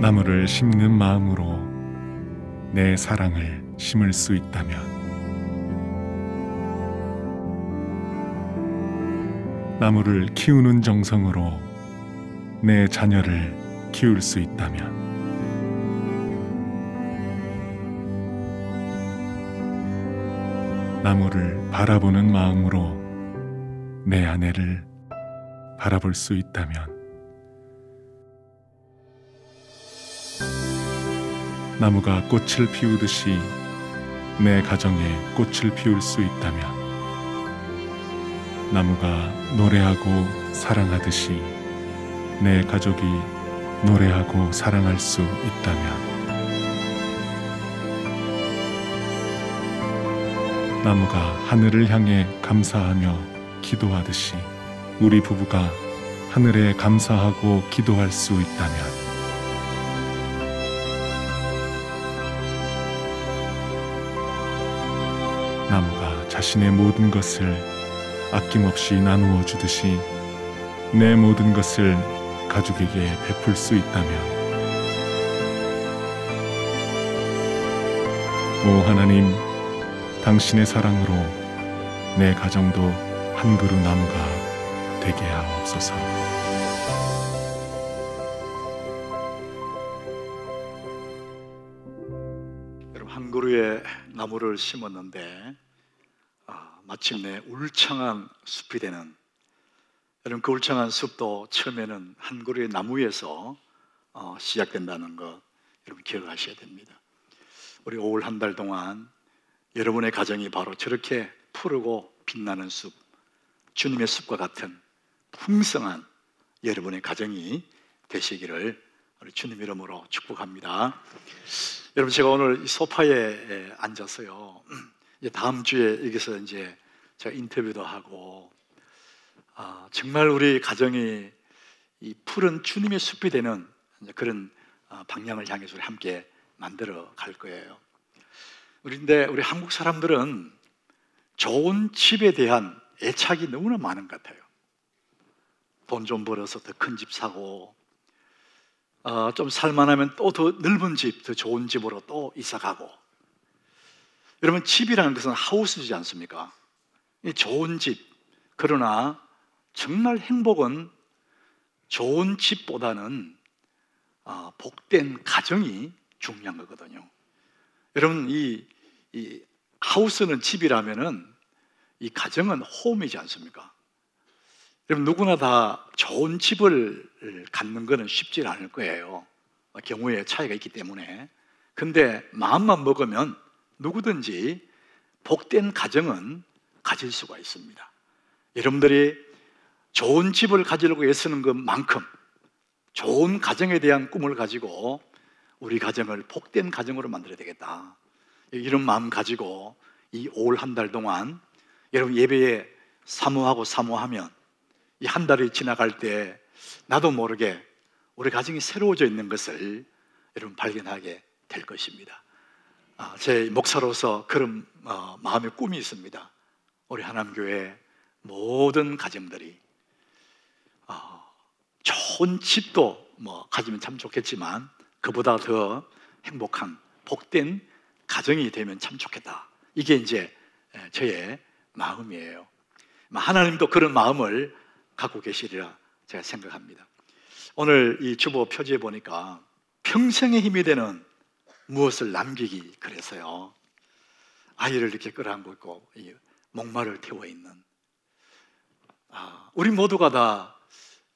나무를 심는 마음으로 내 사랑을 심을 수 있다면, 나무를 키우는 정성으로 내 자녀를 키울 수 있다면, 나무를 바라보는 마음으로 내 아내를 바라볼 수 있다면, 나무가 꽃을 피우듯이 내 가정에 꽃을 피울 수 있다면, 나무가 노래하고 사랑하듯이 내 가족이 노래하고 사랑할 수 있다면, 나무가 하늘을 향해 감사하며 기도하듯이 우리 부부가 하늘에 감사하고 기도할 수 있다면, 나무가 자신의 모든 것을 아낌없이 나누어 주듯이 내 모든 것을 가족에게 베풀 수 있다면, 오 하나님, 당신의 사랑으로 내 가정도 한 그루 나무가 되게 하옵소서. 여러분, 한 그루의 나무를 심었는데 마침내 울창한 숲이 되는, 여러분, 그 울창한 숲도 처음에는 한 그루의 나무에서 시작된다는 것 여러분 기억하셔야 됩니다. 우리 5월 한 달 동안 여러분의 가정이 바로 저렇게 푸르고 빛나는 숲, 주님의 숲과 같은 풍성한 여러분의 가정이 되시기를 우리 주님 이름으로 축복합니다. 여러분, 제가 오늘 이 소파에 앉아서요, 이제 다음 주에 여기서 이제 제가 인터뷰도 하고, 정말 우리 가정이 이 푸른 주님의 숲이 되는 그런 방향을 향해서 우리 함께 만들어 갈 거예요. 그런데 우리 한국 사람들은 좋은 집에 대한 애착이 너무나 많은 것 같아요. 돈 좀 벌어서 더 큰 집 사고, 좀 살만하면 또 더 넓은 집, 더 좋은 집으로 또 이사 가고. 여러분, 집이라는 것은 하우스지 않습니까? 좋은 집. 그러나 정말 행복은 좋은 집보다는 복된 가정이 중요한 거거든요. 여러분, 이 하우스는 집이라면은 이 가정은 홈이지 않습니까? 여러분, 누구나 다 좋은 집을 갖는 것은 쉽지 않을 거예요. 경우의 차이가 있기 때문에. 근데 마음만 먹으면 누구든지 복된 가정은 가질 수가 있습니다. 여러분들이 좋은 집을 가지려고 애쓰는 것만큼 좋은 가정에 대한 꿈을 가지고 우리 가정을 복된 가정으로 만들어야 되겠다, 이런 마음 가지고 이 5월 한 달 동안 여러분 예배에 사모하면 이 한 달이 지나갈 때 나도 모르게 우리 가정이 새로워져 있는 것을 여러분 발견하게 될 것입니다. 제 목사로서 그런 마음의 꿈이 있습니다. 우리 하남교회 모든 가정들이 좋은 집도 가지면 참 좋겠지만 그보다 더 행복한 복된 가정이 되면 참 좋겠다. 이게 이제 저의 마음이에요. 하나님도 그런 마음을 갖고 계시리라 제가 생각합니다. 오늘 이 주보 표지에 보니까 평생의 힘이 되는 무엇을 남기기, 그래서요, 아이를 이렇게 끌어안고 있고 목마를 태워 있는, 우리 모두가 다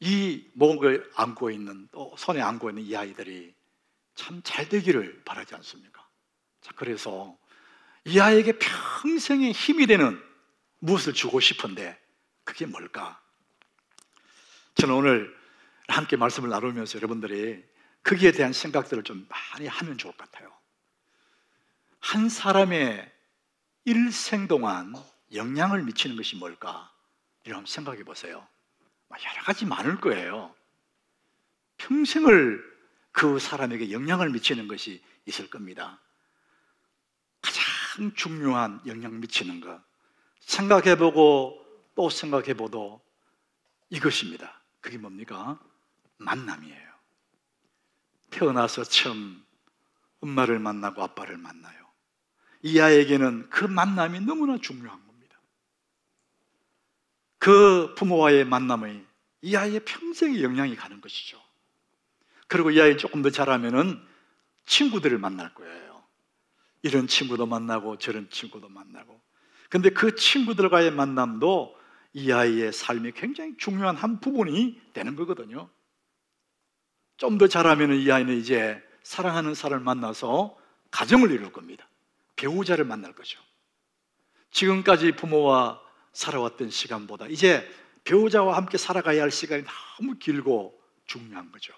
이 목을 안고 있는, 또 손에 안고 있는 이 아이들이 참 잘 되기를 바라지 않습니까? 자, 그래서 이 아이에게 평생의 힘이 되는 무엇을 주고 싶은데 그게 뭘까? 저는 오늘 함께 말씀을 나누면서 여러분들이 거기에 대한 생각들을 좀 많이 하면 좋을 것 같아요. 한 사람의 일생 동안 영향을 미치는 것이 뭘까? 이런 생각해 보세요. 여러 가지 많을 거예요. 평생을 그 사람에게 영향을 미치는 것이 있을 겁니다. 가장 중요한 영향 미치는 것, 생각해보고 또 생각해보도 이것입니다. 그게 뭡니까? 만남이에요. 태어나서 처음 엄마를 만나고 아빠를 만나요. 이 아이에게는 그 만남이 너무나 중요한 겁니다. 그 부모와의 만남이 이 아이의 평생에 영향이 가는 것이죠. 그리고 이 아이 조금 더 자라면은 친구들을 만날 거예요. 이런 친구도 만나고 저런 친구도 만나고. 근데 그 친구들과의 만남도 이 아이의 삶이 굉장히 중요한 한 부분이 되는 거거든요. 좀 더 자라면 이 아이는 이제 사랑하는 사람을 만나서 가정을 이룰 겁니다. 배우자를 만날 거죠. 지금까지 부모와 살아왔던 시간보다 이제 배우자와 함께 살아가야 할 시간이 너무 길고 중요한 거죠.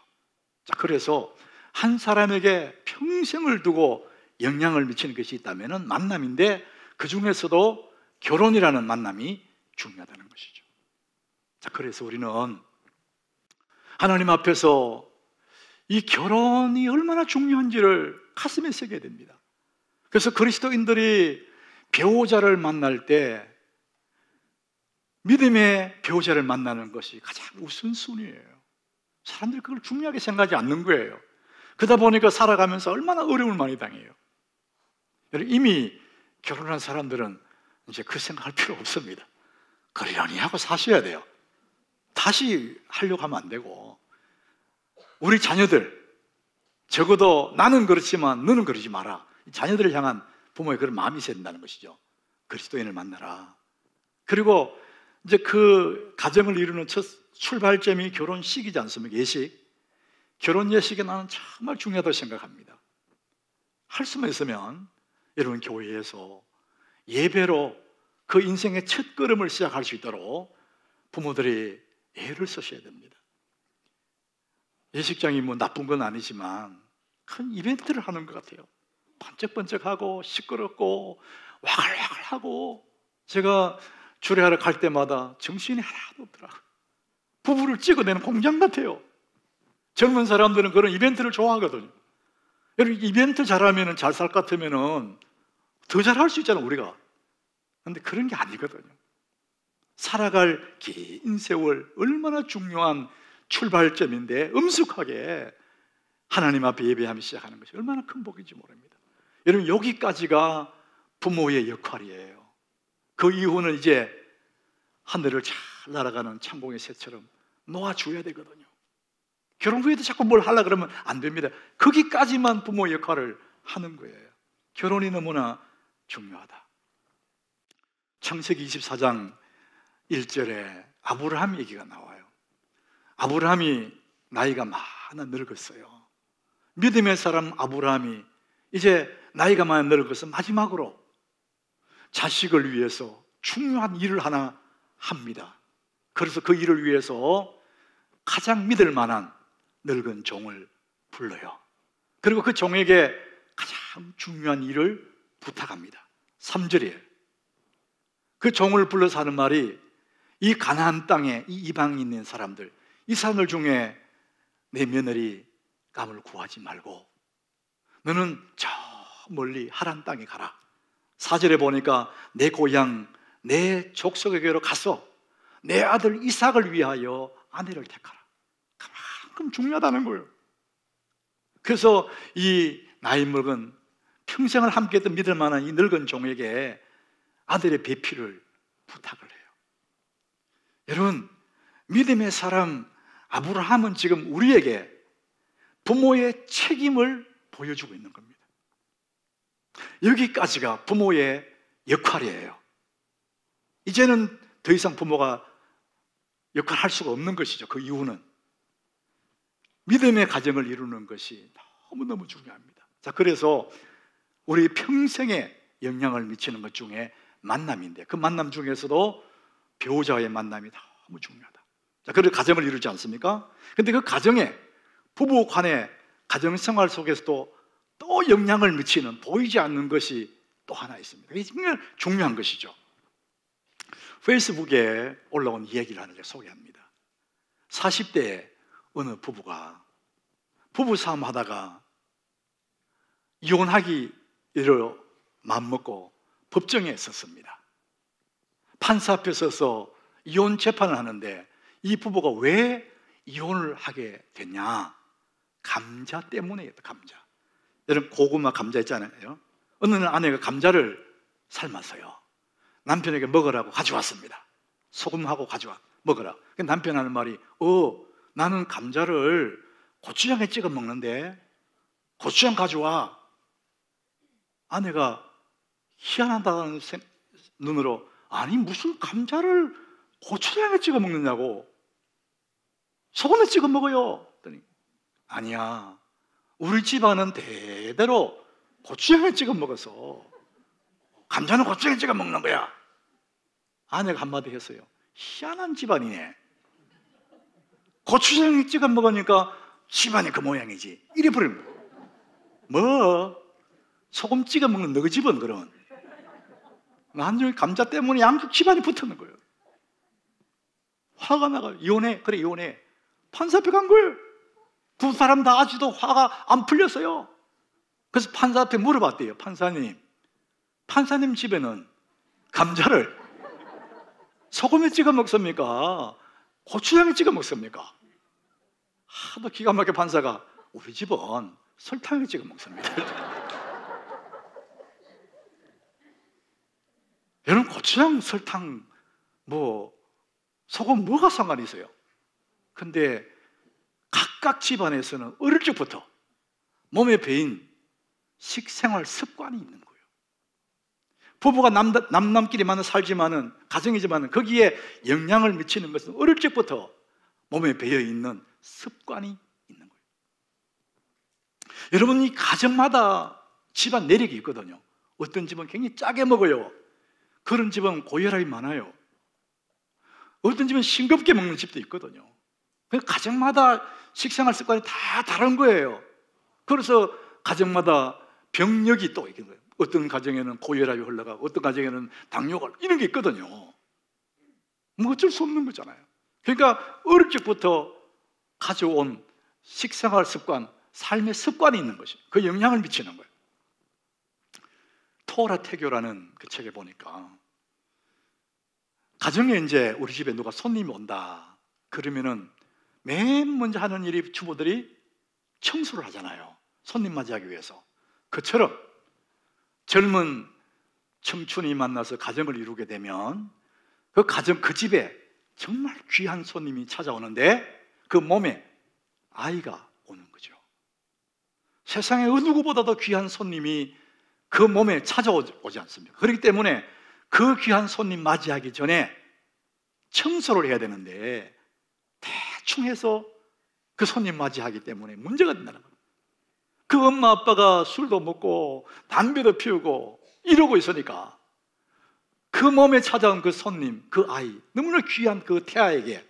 자, 그래서 한 사람에게 평생을 두고 영향을 미치는 것이 있다면 만남인데, 그 중에서도 결혼이라는 만남이 중요하다는 것이죠. 자, 그래서 우리는 하나님 앞에서 이 결혼이 얼마나 중요한지를 가슴에 새겨야 됩니다. 그래서 그리스도인들이 배우자를 만날 때 믿음의 배우자를 만나는 것이 가장 우선순위예요. 사람들이 그걸 중요하게 생각하지 않는 거예요. 그러다 보니까 살아가면서 얼마나 어려움을 많이 당해요. 이미 결혼한 사람들은 이제 그 생각할 필요 없습니다. 그러려니 하고 사셔야 돼요. 다시 하려고 하면 안 되고, 우리 자녀들, 적어도 나는 그렇지만 너는 그러지 마라. 자녀들을 향한 부모의 그런 마음이 있어야 된다는 것이죠. 그리스도인을 만나라. 그리고 이제 그 가정을 이루는 첫 출발점이 결혼식이지 않습니까? 예식. 결혼 예식이 나는 정말 중요하다고 생각합니다. 할 수만 있으면 여러분 교회에서 예배로 그 인생의 첫 걸음을 시작할 수 있도록 부모들이 애를 쓰셔야 됩니다. 예식장이 뭐 나쁜 건 아니지만 큰 이벤트를 하는 것 같아요. 번쩍번쩍하고 시끄럽고 와글와글하고, 제가 주례하러 갈 때마다 정신이 하나도 없더라고요. 부부를 찍어내는 공장 같아요. 젊은 사람들은 그런 이벤트를 좋아하거든요. 여러분, 이벤트 잘하면 잘 살 것 같으면 더 잘할 수 있잖아요, 우리가. 그런데 그런 게 아니거든요. 살아갈 긴 세월, 얼마나 중요한 출발점인데 엄숙하게 하나님 앞에 예배하며 시작하는 것이 얼마나 큰 복인지 모릅니다. 여러분, 여기까지가 부모의 역할이에요. 그 이후는 이제 하늘을 잘 날아가는 창공의 새처럼 놓아줘야 되거든요. 결혼 후에도 자꾸 뭘 하려고 그러면 안 됩니다. 거기까지만 부모의 역할을 하는 거예요. 결혼이 너무나 중요하다. 창세기 24장 1절에 아브라함 얘기가 나와요. 아브라함이 나이가 많아 늙었어요. 믿음의 사람 아브라함이 이제 나이가 많이 늙어서 마지막으로 자식을 위해서 중요한 일을 하나 합니다. 그래서 그 일을 위해서 가장 믿을 만한 늙은 종을 불러요. 그리고 그 종에게 가장 중요한 일을 부탁합니다. 3절이에요. 그 종을 불러서 하는 말이, 이 가나안 땅에 이 이방에 있는 사람들, 이 사람들 중에 내 며느리 감을 구하지 말고 너는 저 멀리 하란 땅에 가라. 4절에 보니까 내 고향 내 족속에게로 가서 내 아들 이삭을 위하여 아내를 택하라. 그만큼 중요하다는 거예요. 그래서 이 나이 먹은 평생을 함께했던 믿을 만한 이 늙은 종에게 아들의 배필을 부탁을 해요. 여러분, 믿음의 사람 아브라함은 지금 우리에게 부모의 책임을 보여주고 있는 겁니다. 여기까지가 부모의 역할이에요. 이제는 더 이상 부모가 역할을 할 수가 없는 것이죠. 그 이유는 믿음의 가정을 이루는 것이 너무너무 중요합니다. 자, 그래서 우리 평생에 영향을 미치는 것 중에 만남인데, 그 만남 중에서도 배우자와의 만남이 너무 중요하다. 자, 그래서 가정을 이루지 않습니까? 근데 그 가정에, 부부 간의 가정생활 속에서도 또 영향을 미치는, 보이지 않는 것이 또 하나 있습니다. 이게 정말 중요한 것이죠. 페이스북에 올라온 이야기를 하나 소개합니다. 40대에 어느 부부가 부부싸움 하다가 이혼하기로 마음먹고 법정에 섰습니다. 판사 앞에 서서 이혼 재판을 하는데 이 부부가 왜 이혼을 하게 됐냐? 감자 때문이에요. 감자. 여러분 고구마 감자 있잖아요. 어느 날 아내가 감자를 삶았어요. 남편에게 먹으라고 가져왔습니다. 소금하고 가져와 먹으라. 남편 하는 말이 나는 감자를 고추장에 찍어 먹는데 고추장 가져와. 아내가 희한하다는 눈으로 아니 무슨 감자를 고추장에 찍어 먹느냐고. 소금에 찍어 먹어요. 그랬더니 아니야, 우리 집안은 대대로 고추장에 찍어 먹어서 감자는 고추장에 찍어 먹는 거야. 아내가 한마디 했어요. 희한한 집안이네. 고추장에 찍어 먹으니까 집안이 그 모양이지. 이래 버리는 거야. 뭐 소금 찍어 먹는 너희 집은 그런. 나중에 감자 때문에 양쪽 집안이 붙었는 거예요. 화가 나가. 이혼해. 그래 이혼해. 판사 앞에 간 거예요. 두 사람 다 아직도 화가 안 풀렸어요. 그래서 판사 앞에 물어봤대요. 판사님 집에는 감자를 소금에 찍어 먹습니까? 고추장에 찍어 먹습니까? 하도 기가 막혀 판사가 우리 집은 설탕에 찍어 먹습니다. 여러분 고추장, 설탕, 소금 뭐가 상관이 있어요? 근데 각각 집안에서는 어릴 적부터 몸에 배인 식생활 습관이 있는 거예요. 부부가 남남끼리 만나 살지만은 가정이지만은 거기에 영향을 미치는 것은 어릴 적부터 몸에 배어 있는 습관이 있는 거예요. 여러분 이 가정마다 집안 내력이 있거든요. 어떤 집은 굉장히 짜게 먹어요. 그런 집은 고혈압이 많아요. 어떤 집은 싱겁게 먹는 집도 있거든요. 가정마다 식생활 습관이 다 다른 거예요. 그래서 가정마다 병력이 또 있는 거예요. 어떤 가정에는 고혈압이 흘러가고 어떤 가정에는 당뇨가 이런 게 있거든요. 뭐 어쩔 수 없는 거잖아요. 그러니까 어릴 적부터 가져온 식생활 습관, 삶의 습관이 있는 것이 그 영향을 미치는 거예요. 토라 태교라는 그 책에 보니까 가정에 이제 우리 집에 누가 손님이 온다 그러면은 맨 먼저 하는 일이 주부들이 청소를 하잖아요. 손님 맞이하기 위해서. 그처럼 젊은 청춘이 만나서 가정을 이루게 되면 그 가정, 그 집에 정말 귀한 손님이 찾아오는데 그 몸에 아이가 오는 거죠. 세상에 어느 누구보다도 귀한 손님이 그 몸에 찾아오지 않습니까? 그렇기 때문에 그 귀한 손님 맞이하기 전에 청소를 해야 되는데 대충 해서 그 손님 맞이하기 때문에 문제가 된다는 거예요. 그 엄마 아빠가 술도 먹고 담배도 피우고 이러고 있으니까 그 몸에 찾아온 그 손님, 그 아이, 너무나 귀한 그 태아에게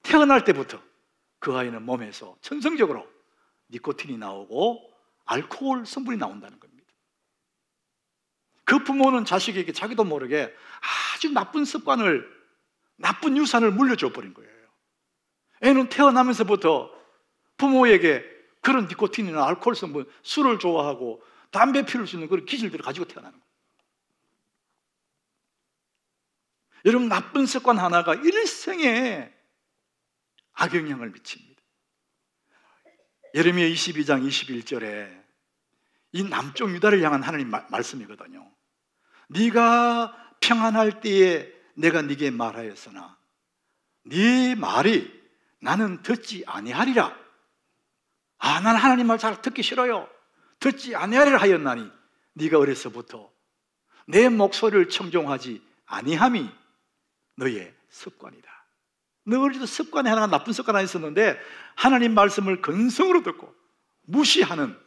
태어날 때부터 그 아이는 몸에서 천성적으로 니코틴이 나오고 알코올 성분이 나온다는 겁니다. 그 부모는 자식에게 자기도 모르게 아주 나쁜 습관을, 나쁜 유산을 물려줘 버린 거예요. 애는 태어나면서부터 부모에게 그런 니코틴이나 알코올 성분, 술을 좋아하고 담배 피울 수 있는 그런 기질들을 가지고 태어나는 거예요. 여러분 나쁜 습관 하나가 일생에 악영향을 미칩니다. 예레미야 22장 21절에 이 남쪽 유다를 향한 하나님 말씀이거든요. 네가 평안할 때에 내가 네게 말하였으나 네 말이 나는 듣지 아니하리라. 나는 하나님 말 잘 듣기 싫어요. 듣지 아니하리라 하였나니 네가 어려서부터 내 목소리를 청종하지 아니함이 너의 습관이다. 너 어릴 때 습관이 하나가 나쁜 습관 하나 있었는데 하나님 말씀을 근성으로 듣고 무시하는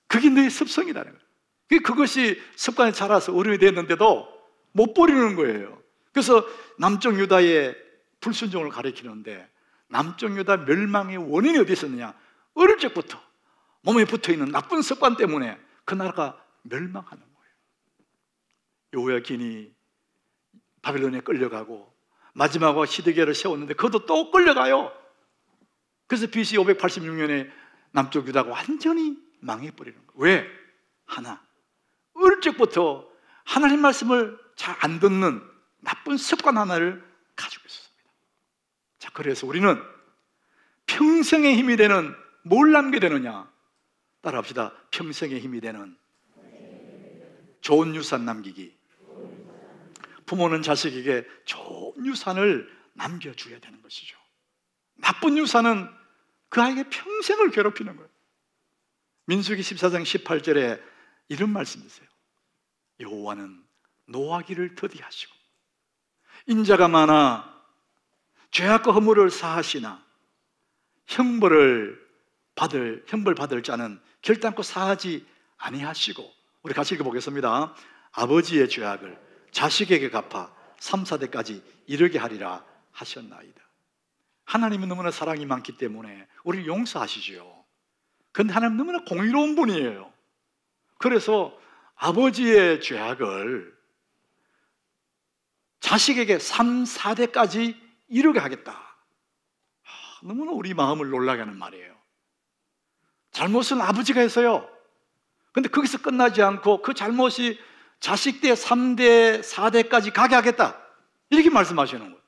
그게 너의 습성이라는 거예요. 그것이 습관이 자라서 어른이 됐는데도 못 버리는 거예요. 그래서 남쪽 유다의 불순종을 가리키는데 남쪽 유다 멸망의 원인이 어디 있었느냐? 어릴 적부터 몸에 붙어있는 나쁜 습관 때문에 그 나라가 멸망하는 거예요. 여호야긴이 바빌론에 끌려가고 마지막으로 시드기야를 세웠는데 그것도 또 끌려가요. 그래서 BC 586년에 남쪽 유다가 완전히 망해버리는 거예요. 왜? 하나, 어릴 적부터 하나님 말씀을 잘 안 듣는 나쁜 습관 하나를 가지고 있었습니다. 자, 그래서 우리는 평생의 힘이 되는 뭘 남게 되느냐? 따라합시다. 평생의 힘이 되는 좋은 유산 남기기. 부모는 자식에게 좋은 유산을 남겨줘야 되는 것이죠. 나쁜 유산은 그 아이에게 평생을 괴롭히는 거예요. 민수기 14장 18절에 이런 말씀이 있어요. 여호와는 노하기를 더디하시고 인자가 많아 죄악과 허물을 사하시나 형벌 받을 자는 결단코 사하지 아니하시고, 우리 같이 읽어보겠습니다. 아버지의 죄악을 자식에게 갚아 3, 4대까지 이르게 하리라 하셨나이다. 하나님은 너무나 사랑이 많기 때문에 우리를 용서하시죠. 그런데 하나님은 너무나 공의로운 분이에요. 그래서 아버지의 죄악을 자식에게 3, 4대까지 이르게 하겠다. 너무나 우리 마음을 놀라게 하는 말이에요. 잘못은 아버지가 했어요. 근데 거기서 끝나지 않고 그 잘못이 자식 때 3대, 4대까지 가게 하겠다, 이렇게 말씀하시는 거예요.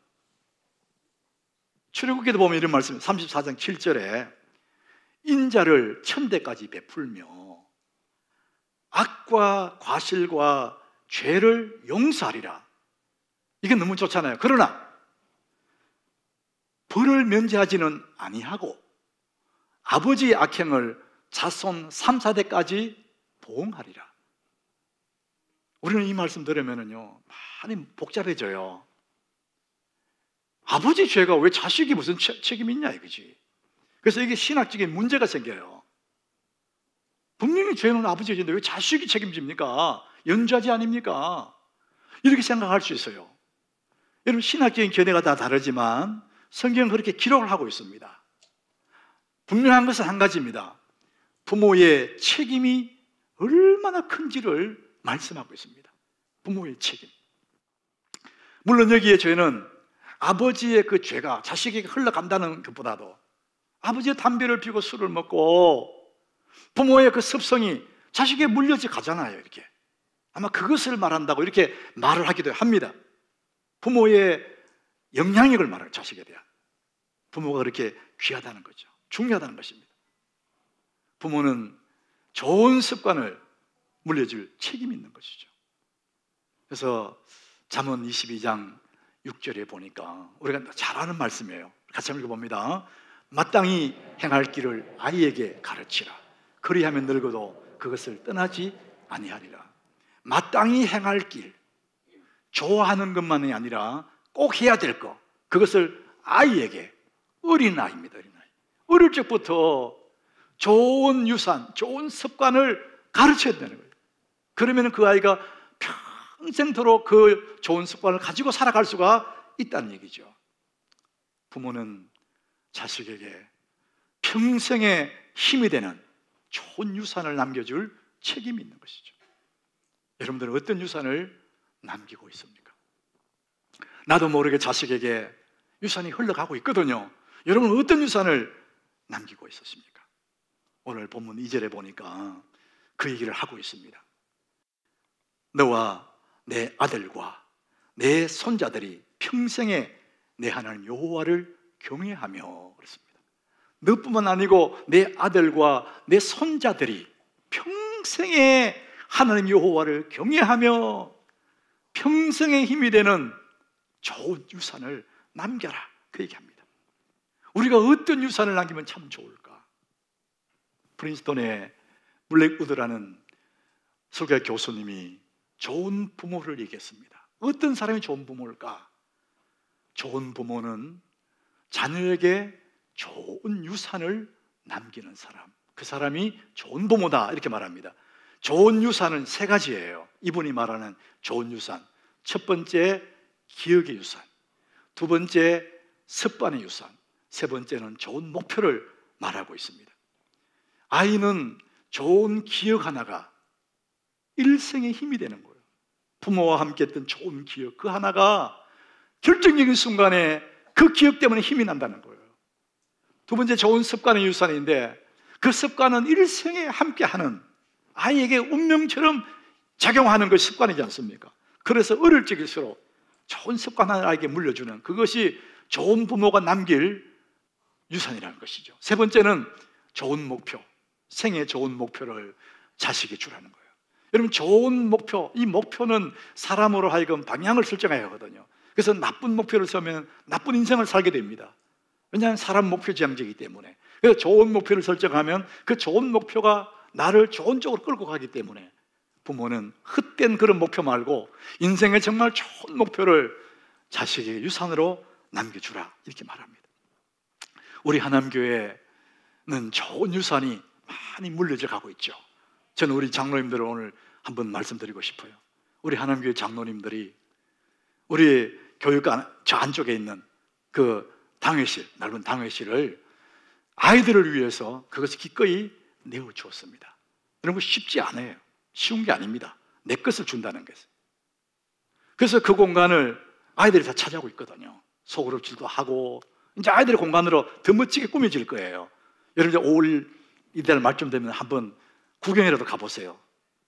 출애굽기도 보면 이런 말씀, 34장 7절에 인자를 1000대까지 베풀며 악과 과실과 죄를 용서하리라. 이게 너무 좋잖아요. 그러나 벌을 면제하지는 아니하고 아버지의 악행을 자손 3, 4대까지 보응하리라. 우리는 이 말씀 들으면요 많이 복잡해져요. 아버지 죄가 왜 자식이 무슨 책임이 있냐 이거지. 그래서 이게 신학적인 문제가 생겨요. 분명히 죄는 아버지가 죄인데 왜 자식이 책임집니까? 연좌제 아닙니까? 이렇게 생각할 수 있어요. 여러분, 신학적인 견해가 다 다르지만 성경은 그렇게 기록을 하고 있습니다. 분명한 것은 한 가지입니다. 부모의 책임이 얼마나 큰지를 말씀하고 있습니다. 부모의 책임. 물론 여기에 죄는 아버지의 그 죄가 자식에게 흘러간다는 것보다도 아버지의 담배를 피우고 술을 먹고 부모의 그 습성이 자식에게 물려져 가잖아요. 이렇게 아마 그것을 말한다고 이렇게 말을 하기도 합니다. 부모의 영향력을 말해요. 자식에 대한 부모가 그렇게 귀하다는 거죠. 중요하다는 것입니다. 부모는 좋은 습관을 물려줄 책임이 있는 것이죠. 그래서 잠언 22장 6절에 보니까 우리가 잘 아는 말씀이에요. 같이 한번 읽어봅니다. 마땅히 행할 길을 아이에게 가르치라. 그리하면 늙어도 그것을 떠나지 아니하리라. 마땅히 행할 길, 좋아하는 것만이 아니라 꼭 해야 될 것, 그것을 아이에게, 어린아이입니다. 어린아이. 어릴 적부터 좋은 유산, 좋은 습관을 가르쳐야 되는 거예요. 그러면 그 아이가 평생토록 그 좋은 습관을 가지고 살아갈 수가 있다는 얘기죠. 부모는 자식에게 평생의 힘이 되는 좋은 유산을 남겨줄 책임이 있는 것이죠. 여러분들은 어떤 유산을 남기고 있습니까? 나도 모르게 자식에게 유산이 흘러가고 있거든요. 여러분은 어떤 유산을 남기고 있었습니까? 오늘 본문 2절에 보니까 그 얘기를 하고 있습니다. 너와 내 아들과 내 손자들이 평생에 내 하나님 여호와를 경외하며, 그랬습니다. 너뿐만 아니고 내 아들과 내 손자들이 평생에 하나님 여호와를 경외하며 평생의 힘이 되는 좋은 유산을 남겨라, 그 얘기합니다. 우리가 어떤 유산을 남기면 참 좋을까? 프린스턴의 블랙우드라는 설교 교수님이 좋은 부모를 얘기했습니다. 어떤 사람이 좋은 부모일까? 좋은 부모는 자녀에게 좋은 유산을 남기는 사람, 그 사람이 좋은 부모다, 이렇게 말합니다. 좋은 유산은 세 가지예요. 이분이 말하는 좋은 유산. 첫 번째, 기억의 유산. 두 번째, 습관의 유산. 세 번째는 좋은 목표를 말하고 있습니다. 아이는 좋은 기억 하나가 일생의 힘이 되는 거예요. 부모와 함께 했던 좋은 기억, 그 하나가 결정적인 순간에 그 기억 때문에 힘이 난다는 거예요. 두 번째, 좋은 습관의 유산인데 그 습관은 일생에 함께하는, 아이에게 운명처럼 작용하는 그 습관이지 않습니까? 그래서 어릴 적일수록 좋은 습관 하나를 아이에게 물려주는, 그것이 좋은 부모가 남길 유산이라는 것이죠. 세 번째는 좋은 목표, 생애 좋은 목표를 자식에게 주라는 거예요. 여러분, 좋은 목표, 이 목표는 사람으로 하여금 방향을 설정해야 하거든요. 그래서 나쁜 목표를 세우면 나쁜 인생을 살게 됩니다. 왜냐하면 사람 목표 지향적이기 때문에. 그래서 좋은 목표를 설정하면 그 좋은 목표가 나를 좋은 쪽으로 끌고 가기 때문에 부모는 헛된 그런 목표 말고 인생에 정말 좋은 목표를 자식에게 유산으로 남겨주라, 이렇게 말합니다. 우리 하남교회는 좋은 유산이 많이 물려져 가고 있죠. 저는 우리 장로님들을 오늘 한번 말씀드리고 싶어요. 우리 하남교회 장로님들이 우리 교육관 저 안쪽에 있는 그 당회실, 넓은 당회실을 아이들을 위해서 그것을 기꺼이 내어주었습니다. 이런 거 쉽지 않아요. 쉬운 게 아닙니다. 내 것을 준다는 것은. 그래서 그 공간을 아이들이 다 차지하고 있거든요. 소그룹질도 하고 이제 아이들의 공간으로 더 멋지게 꾸며질 거예요. 여러분, 이제 5월 이달 말쯤 되면 한번 구경이라도 가보세요.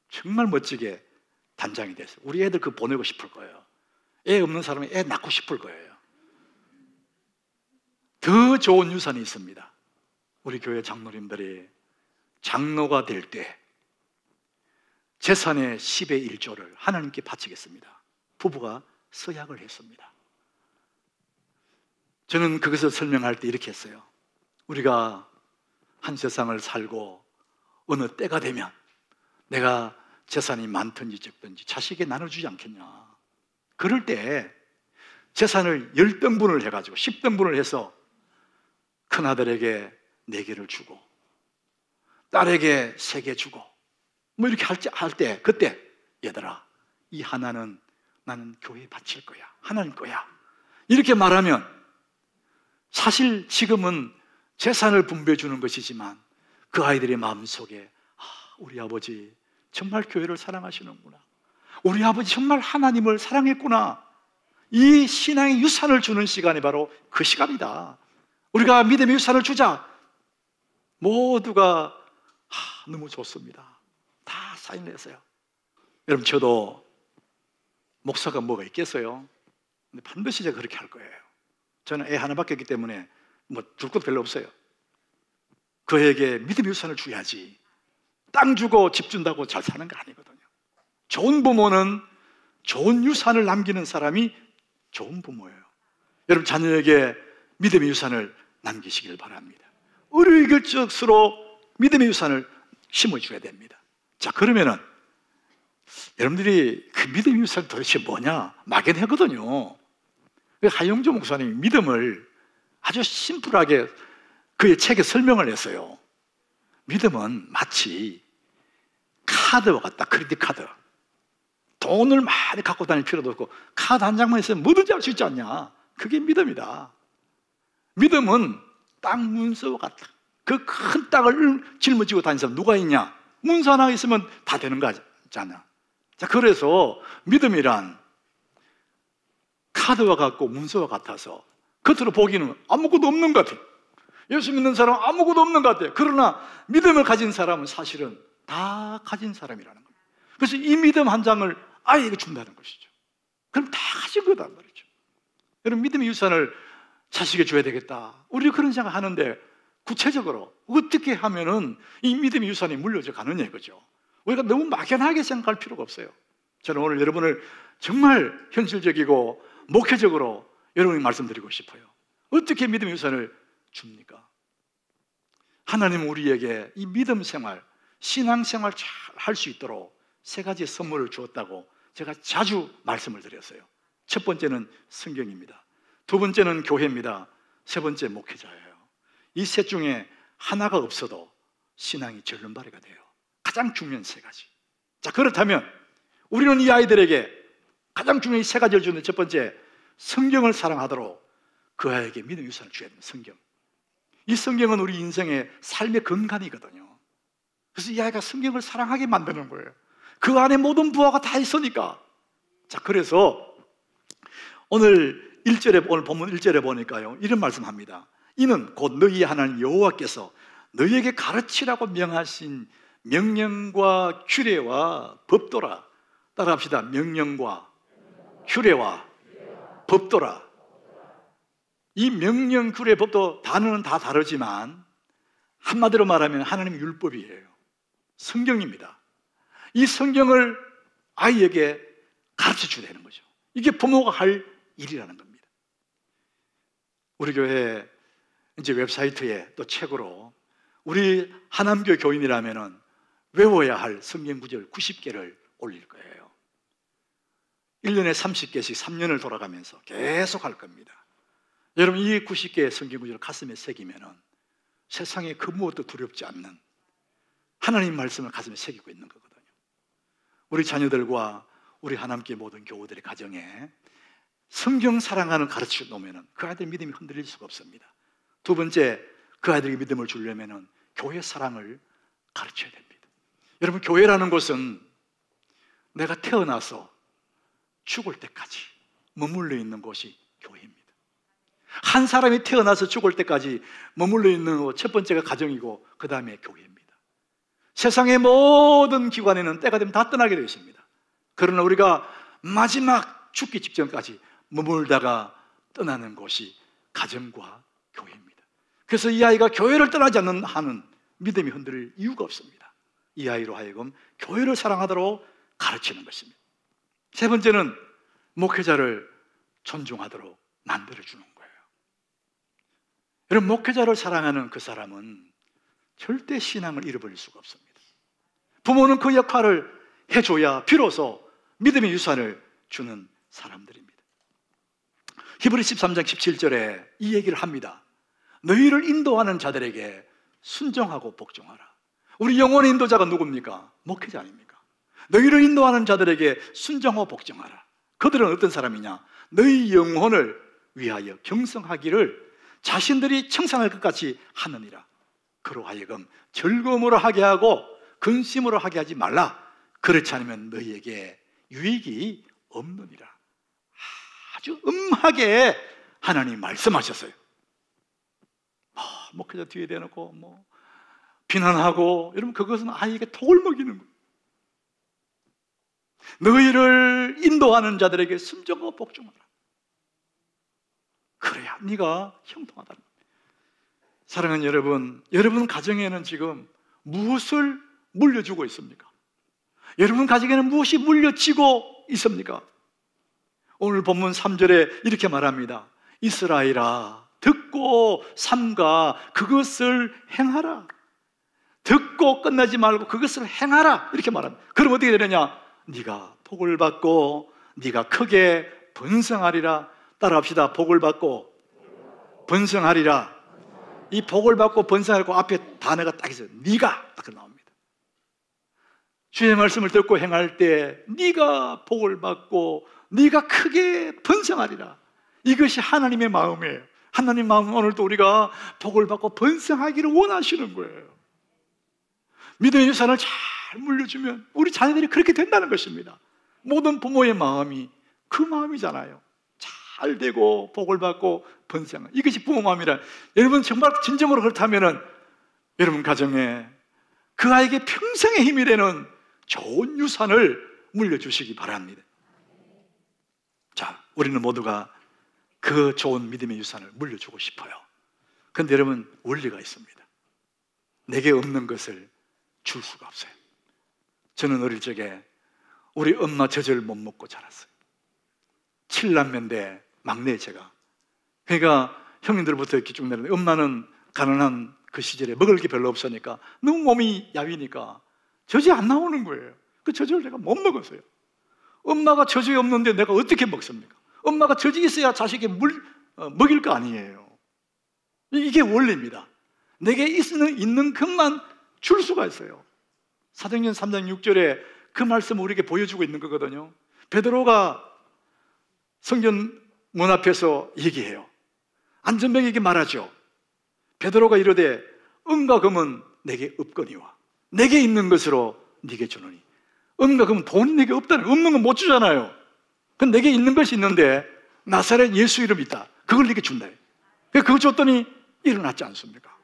정말 멋지게 단장이 됐어요. 우리 애들 그거 보내고 싶을 거예요. 애 없는 사람이 애 낳고 싶을 거예요. 더 좋은 유산이 있습니다. 우리 교회 장로님들이 장로가 될 때 재산의 10의 1조를 하나님께 바치겠습니다. 부부가 서약을 했습니다. 저는 그것을 설명할 때 이렇게 했어요. 우리가 한 세상을 살고 어느 때가 되면 내가 재산이 많든지 적든지 자식에게 나눠주지 않겠냐. 그럴 때 재산을 10등분을 해가지고 10등분을 해서 큰아들에게 4개를 주고 딸에게 3개 주고 뭐 이렇게 할 때 그때 얘들아, 이 하나는 나는 교회에 바칠 거야. 하나님 거야. 이렇게 말하면 사실 지금은 재산을 분배해 주는 것이지만 그 아이들의 마음속에 우리 아버지 정말 교회를 사랑하시는구나. 우리 아버지 정말 하나님을 사랑했구나. 이 신앙의 유산을 주는 시간이 바로 그 시간이다. 우리가 믿음의 유산을 주자. 모두가 너무 좋습니다. 다 사인을 했어요. 여러분, 저도 목사가 뭐가 있겠어요? 근데 반드시 제가 그렇게 할 거예요. 저는 애 하나밖에 없기 때문에 뭐 줄 것도 별로 없어요. 그에게 믿음의 유산을 줘야지. 땅 주고 집 준다고 잘 사는 거 아니거든요. 좋은 부모는 좋은 유산을 남기는 사람이 좋은 부모예요. 여러분, 자녀에게 믿음의 유산을 남기시길 바랍니다. 의료결적으로 믿음의 유산을 심어줘야 됩니다. 자, 그러면은 여러분들이 그 믿음의 유산 도대체 뭐냐 막연하거든요. 하영조 목사님이 믿음을 아주 심플하게 그의 책에 설명을 했어요. 믿음은 마치 카드와 같다. 크레딧 카드. 돈을 많이 갖고 다닐 필요도 없고 카드 한 장만 있으면 뭐든지 할 수 있지 않냐. 그게 믿음이다. 믿음은 땅 문서와 같다. 그 큰 땅을 짊어지고 다니는 사람 누가 있냐? 문서 하나 있으면 다 되는 거잖아. 자, 그래서 믿음이란 카드와 같고 문서와 같아서 겉으로 보기는 아무것도 없는 것 같아요. 예수 믿는 사람은 아무것도 없는 것 같아요. 그러나 믿음을 가진 사람은 사실은 다 가진 사람이라는 겁니다. 그래서 이 믿음 한 장을 아이에게 준다는 것이죠. 그럼 다 가진 거단 말이죠. 여러분, 믿음의 유산을 자식에게 줘야 되겠다. 우리 그런 생각 하는데 구체적으로 어떻게 하면은 이 믿음의 유산이 물려져 가느냐 이거죠. 우리가 너무 막연하게 생각할 필요가 없어요. 저는 오늘 여러분을 정말 현실적이고 목회적으로 여러분에게 말씀드리고 싶어요. 어떻게 믿음의 유산을 줍니까? 하나님은 우리에게 이 믿음 생활, 신앙 생활 잘 할 수 있도록 3가지 선물을 주었다고 제가 자주 말씀을 드렸어요. 첫 번째는 성경입니다. 두 번째는 교회입니다. 세 번째 목회자예요. 이 셋 중에 하나가 없어도 신앙이 절름발이가 돼요. 가장 중요한 3가지. 자, 그렇다면 우리는 이 아이들에게 가장 중요한 이 3가지를 주는 첫 번째, 성경을 사랑하도록 그 아이에게 믿음의 유산을 줘야 됩니다. 성경. 이 성경은 우리 인생의 삶의 근간이거든요. 그래서 이 아이가 성경을 사랑하게 만드는 거예요. 그 안에 모든 부하가 다 있으니까. 자, 그래서 오늘 본문 1절에 보니까요, 이런 말씀합니다. 이는 곧 너희 하나님 여호와께서 너희에게 가르치라고 명하신 명령과 규례와 법도라. 따라합시다. 명령과 규례와 법도라. 이 명령, 규례, 법도 단어는 다 다르지만 한마디로 말하면 하나님의 율법이에요. 성경입니다. 이 성경을 아이에게 가르쳐줘야 되는 거죠. 이게 부모가 할 일이라는 겁니다. 우리 교회 이제 웹사이트에 또 책으로 우리 하남교 교인이라면 외워야 할 성경 구절 90개를 올릴 거예요. 1년에 30개씩 3년을 돌아가면서 계속 할 겁니다. 여러분, 이 90개의 성경 구절을 가슴에 새기면 세상에 그 무엇도 두렵지 않는 하나님 말씀을 가슴에 새기고 있는 거거든요. 우리 자녀들과 우리 하나님께 모든 교우들의 가정에 성경 사랑하는 가르쳐 놓으면 그 아이들 믿음이 흔들릴 수가 없습니다. 두 번째, 그 아이들에게 믿음을 주려면 교회 사랑을 가르쳐야 됩니다. 여러분, 교회라는 곳은 내가 태어나서 죽을 때까지 머물러 있는 곳이 교회입니다. 한 사람이 태어나서 죽을 때까지 머물러 있는 첫 번째가 가정이고 그 다음에 교회입니다. 세상의 모든 기관에는 때가 되면 다 떠나게 되어 있습니다. 그러나 우리가 마지막 죽기 직전까지 머물다가 떠나는 곳이 가정과 교회입니다. 그래서 이 아이가 교회를 떠나지 않는 한은 믿음이 흔들릴 이유가 없습니다. 이 아이로 하여금 교회를 사랑하도록 가르치는 것입니다. 세 번째는 목회자를 존중하도록 만들어주는 거예요. 여러분, 목회자를 사랑하는 그 사람은 절대 신앙을 잃어버릴 수가 없습니다. 부모는 그 역할을 해줘야 비로소 믿음의 유산을 주는 사람들입니다. 히브리 13장 17절에 이 얘기를 합니다. 너희를 인도하는 자들에게 순종하고 복종하라. 우리 영혼의 인도자가 누굽니까? 목회자 아닙니까? 너희를 인도하는 자들에게 순종하고 복종하라. 그들은 어떤 사람이냐? 너희 영혼을 위하여 경성하기를 자신들이 청산할 것 같이 하느니라. 그로 하여금 즐거움으로 하게 하고 근심으로 하게 하지 말라. 그렇지 않으면 너희에게 유익이 없느니라. 아주 엄하게 하나님 말씀하셨어요. 목회자 뒤에 대놓고 비난하고, 여러분, 그것은 아이에게 독을 먹이는 거예요. 너희를 인도하는 자들에게 순종하고 복종하라. 그래야 네가 형통하다는 겁니다. 사랑하는 여러분, 여러분 가정에는 지금 무엇을 물려주고 있습니까? 여러분 가정에는 무엇이 물려지고 있습니까? 오늘 본문 3절에 이렇게 말합니다. 이스라엘아, 듣고 삼가 그것을 행하라. 듣고 끝나지 말고 그것을 행하라. 이렇게 말합니다. 그럼 어떻게 되느냐? 네가 복을 받고 네가 크게 번성하리라. 따라합시다. 복을 받고 번성하리라. 이 복을 받고 번성하고 앞에 단어가 딱 있어요. 네가 딱 나옵니다. 주의 말씀을 듣고 행할 때 네가 복을 받고 네가 크게 번성하리라. 이것이 하나님의 마음이에요. 하나님 마음은 오늘도 우리가 복을 받고 번성하기를 원하시는 거예요. 믿음의 유산을 잘 물려주면 우리 자녀들이 그렇게 된다는 것입니다. 모든 부모의 마음이 그 마음이잖아요. 잘 되고 복을 받고 번성하는, 이것이 부모 마음이라. 여러분 정말 진정으로 그렇다면 여러분 가정에 그 아이에게 평생의 힘이 되는 좋은 유산을 물려주시기 바랍니다. 자, 우리는 모두가 그 좋은 믿음의 유산을 물려주고 싶어요. 그런데 여러분, 원리가 있습니다. 내게 없는 것을 줄 수가 없어요. 저는 어릴 적에 우리 엄마 젖을 못 먹고 자랐어요. 7남매인데 막내 제가. 그러니까 형님들부터 이렇게 쭉 내렸는데 엄마는 가난한 그 시절에 먹을 게 별로 없으니까 너무 몸이 야위니까 젖이 안 나오는 거예요. 그 젖을 내가 못 먹었어요. 엄마가 젖이 없는데 내가 어떻게 먹습니까? 엄마가 젖이 있어야 자식이 먹일 거 아니에요. 이게 원리입니다. 내게 있는 것만 줄 수가 있어요. 사도행전 3장 6절에 그 말씀을 우리에게 보여주고 있는 거거든요. 베드로가 성전 문 앞에서 얘기해요. 안전병에게 말하죠. 베드로가 이르되 은과 금은 내게 없거니와 내게 있는 것으로 네게 주노니. 은과 금은 돈이 내게 없다는, 없는 건 못 주잖아요. 근데 내게 있는 것이 있는데 나사렛 예수 이름이 있다. 그걸 네게 준다. 그거 줬더니 일어났지 않습니까?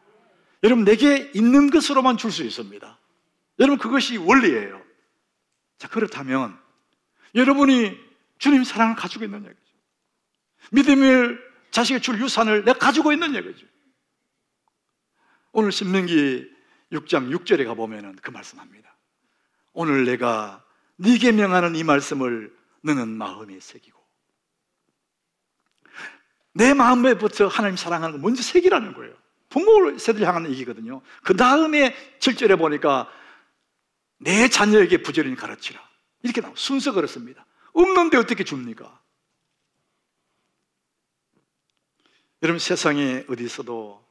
여러분, 내게 있는 것으로만 줄 수 있습니다. 여러분, 그것이 원리예요. 자, 그렇다면 여러분이 주님 사랑을 가지고 있는 얘기죠. 믿음을 자식의 줄 유산을 내가 가지고 있는 얘기죠. 오늘 신명기 6장 6절에 가보면 그 말씀합니다. 오늘 내가 네게 명하는 이 말씀을 너는 마음에 새기고, 내 마음에부터 하나님 사랑하는 걸 먼저 새기라는 거예요. 부모 세대를 향하는 얘기거든요. 그 다음에 7절에 보니까 내 자녀에게 부지런히 가르치라, 이렇게 나와요. 순서 그렇습니다. 없는데 어떻게 줍니까? 여러분, 세상에 어디서도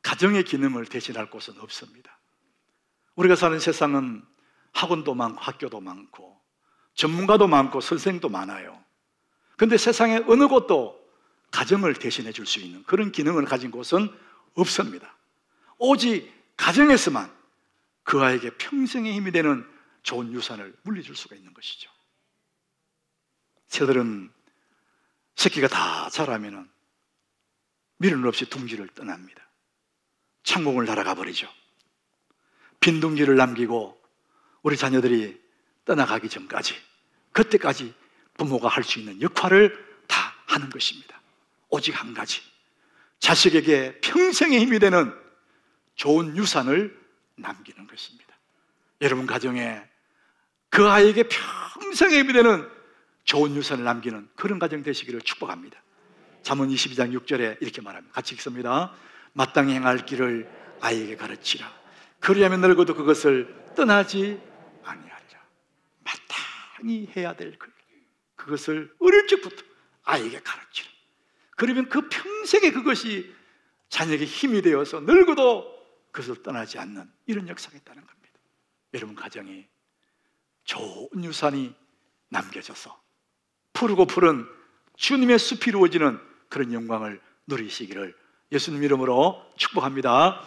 가정의 기능을 대신할 곳은 없습니다. 우리가 사는 세상은 학원도 많고 학교도 많고 전문가도 많고 선생도 많아요. 그런데 세상에 어느 곳도 가정을 대신해 줄 수 있는 그런 기능을 가진 곳은 없습니다. 오직 가정에서만 그 아이에게 평생의 힘이 되는 좋은 유산을 물려줄 수가 있는 것이죠. 새들은 새끼가 다 자라면 미련 없이 둥지를 떠납니다. 창공을 날아가 버리죠. 빈 둥지를 남기고 우리 자녀들이 떠나가기 전까지, 그때까지 부모가 할 수 있는 역할을 다 하는 것입니다. 오직 한 가지, 자식에게 평생의 힘이 되는 좋은 유산을 남기는 것입니다. 여러분 가정에 그 아이에게 평생의 힘이 되는 좋은 유산을 남기는 그런 가정 되시기를 축복합니다. 잠언 22장 6절에 이렇게 말합니다. 같이 읽습니다. 마땅히 행할 길을 아이에게 가르치라. 그리하면 늙어도 그것을 떠나지 아니하리라. 마땅히 해야 될 것, 그것을 어릴 적부터 아이에게 가르치라. 그러면 그 평생에 그것이 자녀에게 힘이 되어서 늙어도 그것을 떠나지 않는 이런 역사가 있다는 겁니다. 여러분 가정에 좋은 유산이 남겨져서 푸르고 푸른 주님의 숲이 이루어지는 그런 영광을 누리시기를 예수님 이름으로 축복합니다.